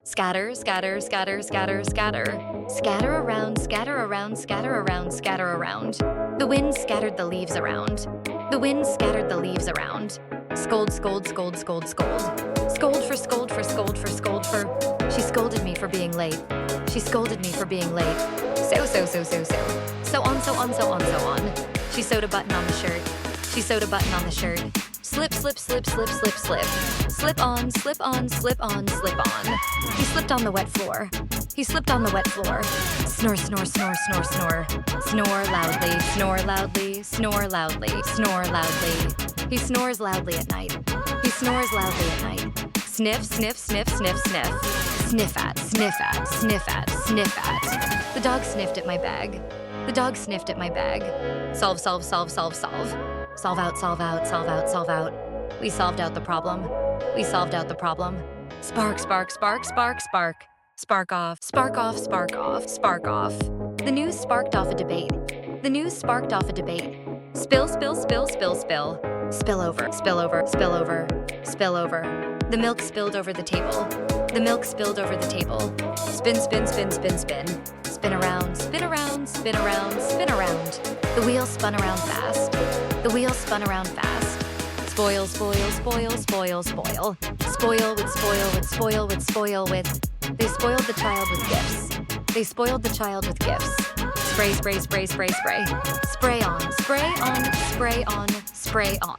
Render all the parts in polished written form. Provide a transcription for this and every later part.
Scatter, scatter, scatter, scatter, scatter. Scatter around, scatter around, scatter around, scatter around. The wind scattered the leaves around. The wind scattered the leaves around. Scold, scold, scold, scold, scold. Scold for, scold for, scold for, scold for. She scolded me for being late. She scolded me for being late. So. So on, so on, so on, so on. She sewed a button on the shirt. She sewed a button on the shirt. Slip, slip, slip, slip, slip, slip. Slip on, slip on, slip on, slip on. He slipped on the wet floor. He slipped on the wet floor. Snore, snore, snore, snore, snore. Snore loudly, snore loudly, snore loudly, snore loudly. He snores loudly at night. He snores loudly at night. Sniff, sniff, sniff, sniff, sniff. Sniff at, sniff at, sniff at, sniff at. The dog sniffed at my bag. The dog sniffed at my bag. Solve, solve, solve, solve, solve. Solve out, solve out, solve out, solve out. We solved out the problem. We solved out the problem. Spark, spark, spark, spark, spark. Spark off, spark off, spark off, spark off. The news sparked off a debate. The news sparked off a debate. Spill, spill, spill, spill, spill. Spill over, spill over, spill over, spill over. The milk spilled over the table. The milk spilled over the table. Spin, spin, spin, spin, spin. Spin around, spin around, spin around, spin around. The wheel spun around fast. The wheel spun around fast. Spoil, spoil, spoil, spoil, spoil. Spoil with spoil with spoil with spoil with. They spoiled the child with gifts. They spoiled the child with gifts. Spray, spray, spray, spray, spray. Spray on, spray on, spray on, spray on.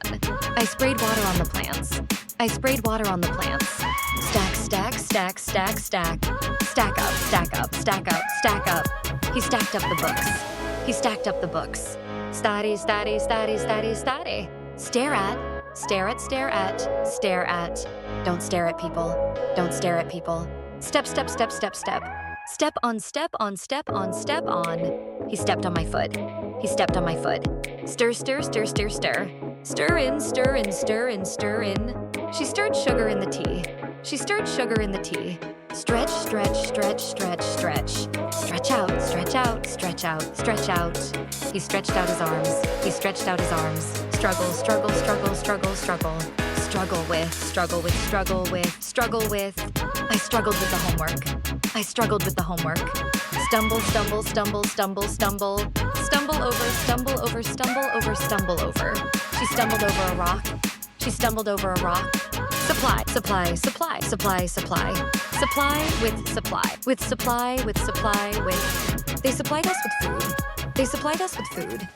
I sprayed water on the plants. I sprayed water on the plants. Stack, stack, stack, stack, stack. Stack up, stack up, stack up, stack up. He stacked up the books. He stacked up the books. Study, study, study, study, study. Stare at, stare at, stare at, stare at. Don't stare at people. Don't stare at people. Step, step, step, step, step. Step on, step on, step on, step on. He stepped on my foot. He stepped on my foot. Stir, stir, stir, stir, stir. Stir in, stir in, stir in, stir in. She stirred sugar in the tea. She stirred sugar in the tea. Stretch, stretch, stretch, stretch, stretch. Stretch out, stretch out, stretch out, stretch out. He stretched out his arms. He stretched out his arms. Struggle, struggle, struggle, struggle, struggle. Struggle with, struggle with, struggle with, struggle with. I struggled with the homework. I struggled with the homework. Stumble, stumble, stumble, stumble, stumble. Stumble over, stumble over, stumble over, stumble over. She stumbled over a rock. She stumbled over a rock. Supply, supply, supply, supply, supply. Supply with supply. With supply, with supply, with. They supplied us with food. They supplied us with food.